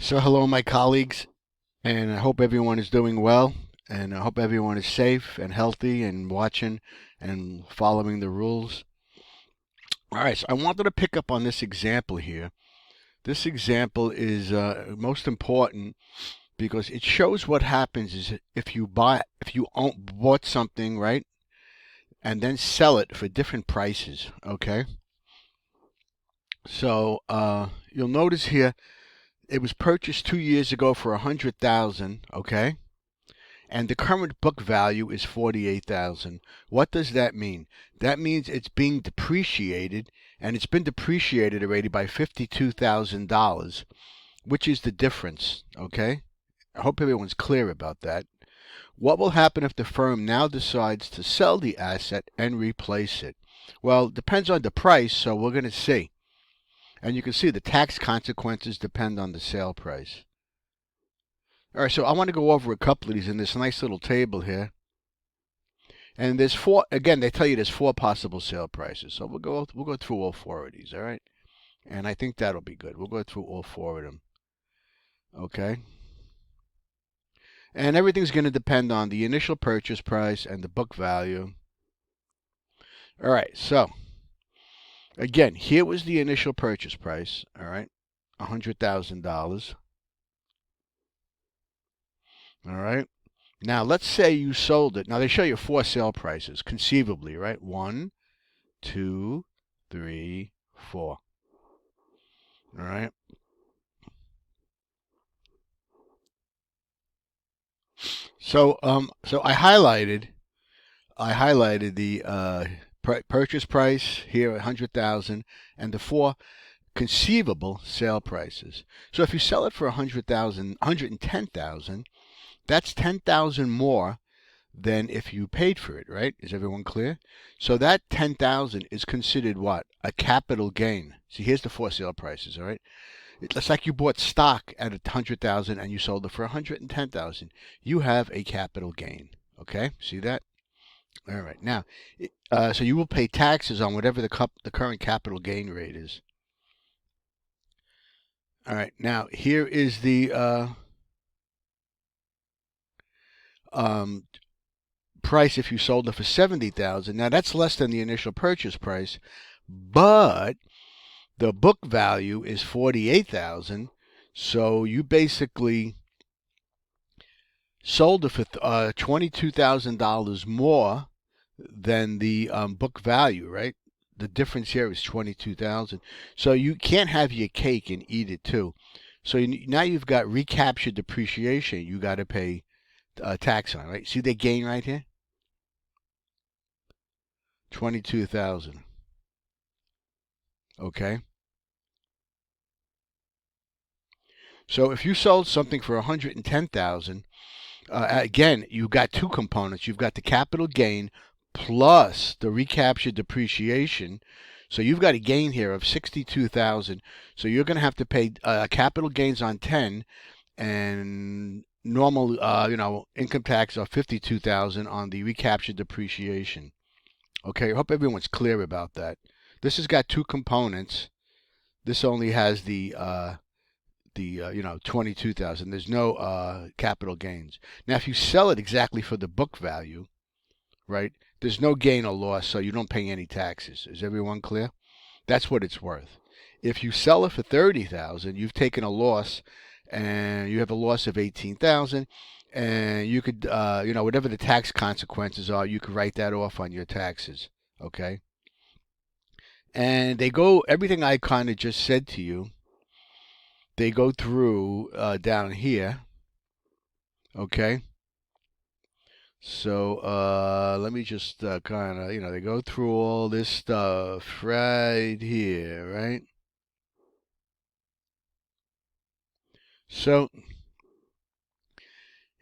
So hello, my colleagues, and I hope everyone is doing well, and I hope everyone is safe and healthy and watching and following the rules. All right, so I wanted to pick up on this example here. This example is most important because it shows what happens is if you bought something, right, and then sell it for different prices. Okay, so you'll notice here it was purchased 2 years ago for 100,000. Okay, and the current book value is 48,000. What does that mean? That means it's being depreciated, and it's been depreciated already by $52,000, which is the difference. Okay, I hope everyone's clear about that. What will happen if the firm now decides to sell the asset and replace it? Well, it depends on the price, so we're going to see. And you can see the tax consequences depend on the sale price. All right, so I want to go over a couple of these in this nice little table here. And there's four. Again, they tell you there's four possible sale prices. So we'll go through all four of these. All right, and I think that'll be good. We'll go through all four of them. Okay, and everything's going to depend on the initial purchase price and the book value. All right, so again, here was the initial purchase price. All right, $100,000. All right. Now let's say you sold it. Now they show you four sale prices conceivably, right? 1, 2, 3, 4. All right. So I highlighted the purchase price here, 100,000, and the four conceivable sale prices. So if you sell it for 100,000, 110,000, that's 10,000 more than if you paid for it, right? Is everyone clear? So that 10,000 is considered what? A capital gain. See, here's the four sale prices, all right? It's like you bought stock at 100,000 and you sold it for 110,000. You have a capital gain. Okay, see that? All right. Now, so you will pay taxes on whatever the current capital gain rate is. All right. Now, here is the um, price if you sold it for 70,000. Now, that's less than the initial purchase price, but the book value is 48,000. So you basically sold it for $22,000 more than the book value, right? The difference here is 22,000. So you can't have your cake and eat it too. So now you've got recaptured depreciation. You got to pay tax on, right? See the gain right here, 22,000. Okay. So if you sold something for 110,000, again, you've got two components. You've got the capital gain plus the recaptured depreciation. So you've got a gain here of 62,000. So you're going to have to pay capital gains on 10 and normal, income tax of 52,000 on the recaptured depreciation. Okay, I hope everyone's clear about that. This has got two components. This only has the 22,000. There's no capital gains. Now, if you sell it exactly for the book value, right? There's no gain or loss, so you don't pay any taxes. Is everyone clear? That's what it's worth. If you sell it for 30,000, you've taken a loss, and you have a loss of 18,000, and you could, whatever the tax consequences are, you could write that off on your taxes. Okay. And they go everything I kind of just said to you. They go through down here. Okay. So let me just kind of, they go through all this stuff right here, right? So,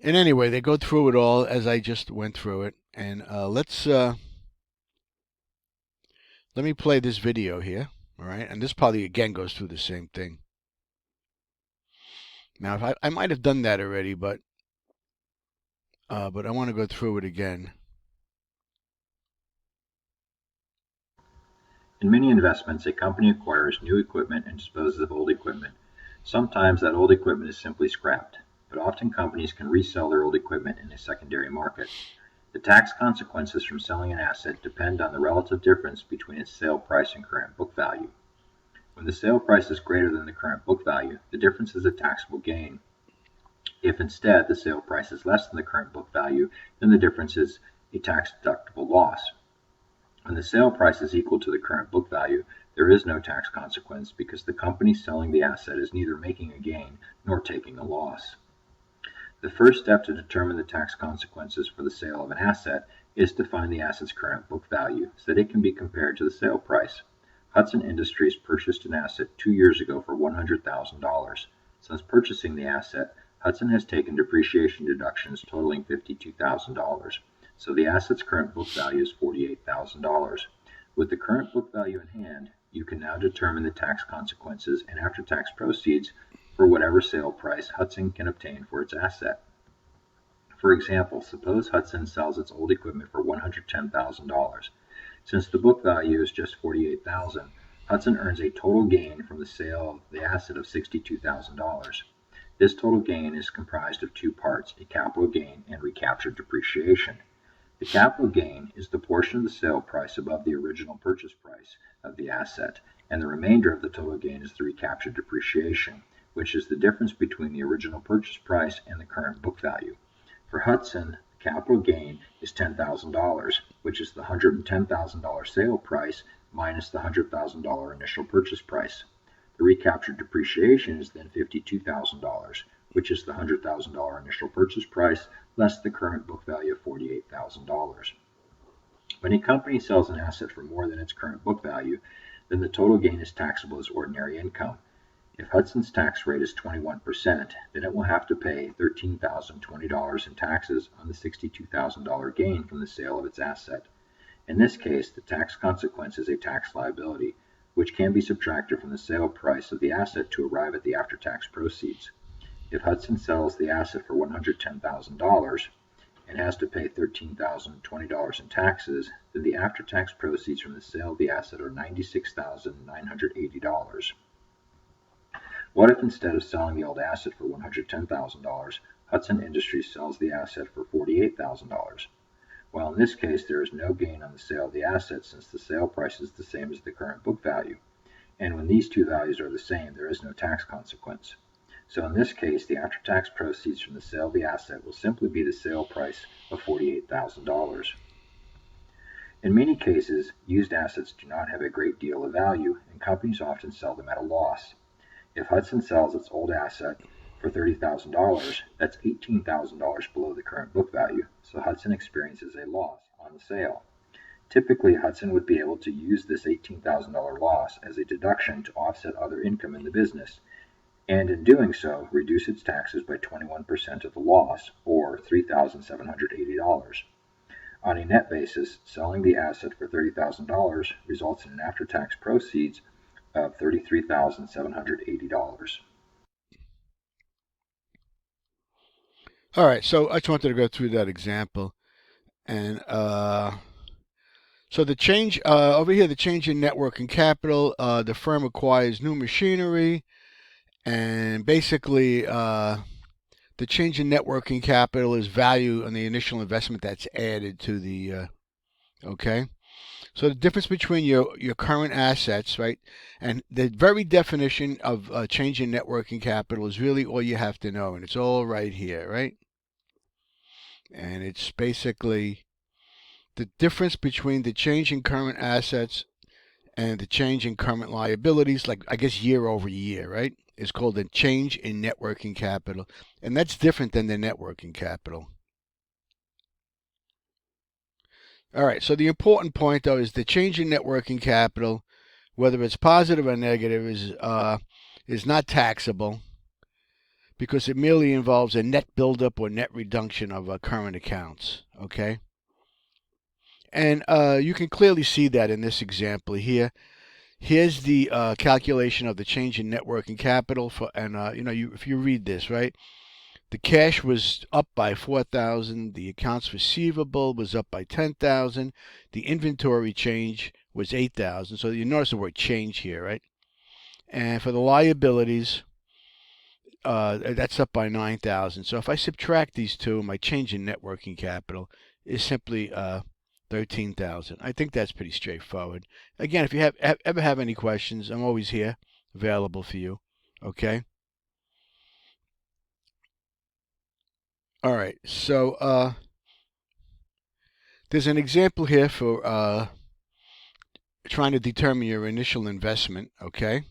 and anyway, they go through it all as I just went through it. And let me play this video here, all right? And this probably, again, goes through the same thing. Now, if I might have done that already, but I want to go through it again. In many investments, a company acquires new equipment and disposes of old equipment. Sometimes that old equipment is simply scrapped, but often companies can resell their old equipment in a secondary market. The tax consequences from selling an asset depend on the relative difference between its sale price and current book value. When the sale price is greater than the current book value, the difference is a taxable gain. If instead the sale price is less than the current book value, then the difference is a tax-deductible loss. When the sale price is equal to the current book value, there is no tax consequence because the company selling the asset is neither making a gain nor taking a loss. The first step to determine the tax consequences for the sale of an asset is to find the asset's current book value so that it can be compared to the sale price. Hudson Industries purchased an asset 2 years ago for $100,000. Since purchasing the asset, Hudson has taken depreciation deductions totaling $52,000. So the asset's current book value is $48,000. With the current book value in hand, you can now determine the tax consequences and after-tax proceeds for whatever sale price Hudson can obtain for its asset. For example, suppose Hudson sells its old equipment for $110,000. Since the book value is just $48,000, Hudson earns a total gain from the sale of the asset of $62,000. This total gain is comprised of two parts, a capital gain and recaptured depreciation. The capital gain is the portion of the sale price above the original purchase price of the asset, and the remainder of the total gain is the recaptured depreciation, which is the difference between the original purchase price and the current book value. For Hudson, the capital gain is $10,000, which is the $110,000 sale price minus the $100,000 initial purchase price. The recaptured depreciation is then $52,000, which is the $100,000 initial purchase price less the current book value of $48,000. When a company sells an asset for more than its current book value, then the total gain is taxable as ordinary income. If Hudson's tax rate is 21%, then it will have to pay $13,020 in taxes on the $62,000 gain from the sale of its asset. In this case, the tax consequence is a tax liability, which can be subtracted from the sale price of the asset to arrive at the after-tax proceeds. If Hudson sells the asset for $110,000 and has to pay $13,020 in taxes, then the after-tax proceeds from the sale of the asset are $96,980. What if instead of selling the old asset for $110,000, Hudson Industries sells the asset for $48,000? Well, in this case, there is no gain on the sale of the asset since the sale price is the same as the current book value. And when these two values are the same, there is no tax consequence. So in this case, the after-tax proceeds from the sale of the asset will simply be the sale price of $48,000. In many cases, used assets do not have a great deal of value, and companies often sell them at a loss. If Hudson sells its old asset for $30,000, that's $18,000 below the current book value, so Hudson experiences a loss on the sale. Typically, Hudson would be able to use this $18,000 loss as a deduction to offset other income in the business, and in doing so, reduce its taxes by 21% of the loss, or $3,780. On a net basis, selling the asset for $30,000 results in an after-tax proceeds of $33,780. All right, so I just wanted to go through that example. And so the change over here, the change in net working capital, the firm acquires new machinery, and basically the change in net working capital is value on the initial investment that's added to the, okay? So the difference between your current assets, right, and the very definition of change in net working capital is really all you have to know, and it's all right here, right? And it's basically the difference between the change in current assets and the change in current liabilities, like I guess year over year, right? Is called the change in net working capital, and that's different than the net working capital. All right, so the important point though is the change in net working capital, whether it's positive or negative, is not taxable because it merely involves a net buildup or net reduction of current accounts. Okay, and you can clearly see that in this example here. Here's the calculation of the change in net working capital for, and if you read this right, the cash was up by 4,000. The accounts receivable was up by 10,000. The inventory change was 8,000. So you notice the word change here, right? And for the liabilities, That's up by 9,000. So if I subtract these two, my change in net working capital is simply 13,000. I think that's pretty straightforward. Again, if you ever have any questions, I'm always here, available for you. Okay. All right. So there's an example here for trying to determine your initial investment. Okay.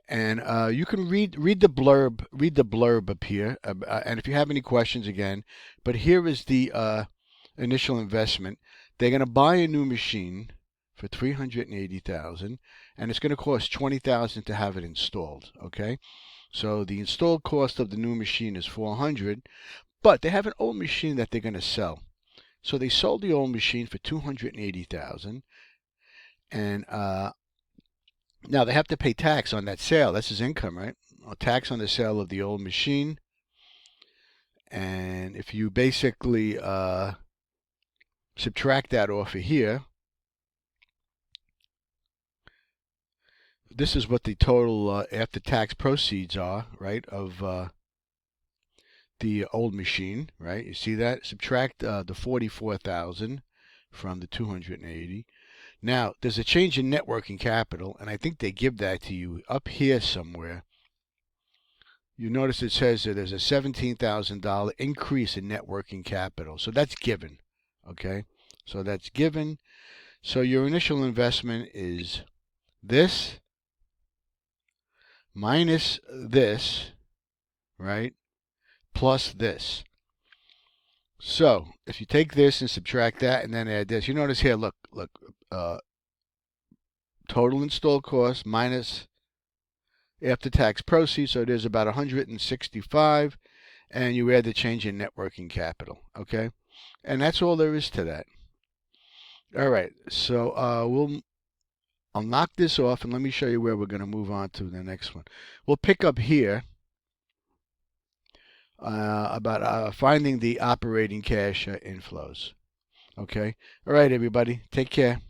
And you can read the blurb up here. And if you have any questions, again, but here is the initial investment. They're going to buy a new machine for 380,000, and it's going to cost 20,000 to have it installed. Okay, so the installed cost of the new machine is 400, but they have an old machine that they're going to sell. So they sold the old machine for 280,000, and now they have to pay tax on that sale. That's his income, right? Tax on the sale of the old machine. And if you basically subtract that off of here, this is what the total after-tax proceeds are, right, of the old machine, right? You see that? Subtract the 44,000 from the 280. Now, there's a change in net working capital, and I think they give that to you up here somewhere. You notice it says that there's a $17,000 increase in net working capital. So that's given, okay? So that's given. So your initial investment is this minus this, right, plus this. So if you take this and subtract that and then add this, you notice here, look, total installed cost minus after-tax proceeds, so there's about 165, and you add the change in net working capital, okay? And that's all there is to that. All right, so I'll knock this off, and let me show you where we're going to move on to the next one. We'll pick up here about finding the operating cash inflows. Okay? All right, everybody, take care.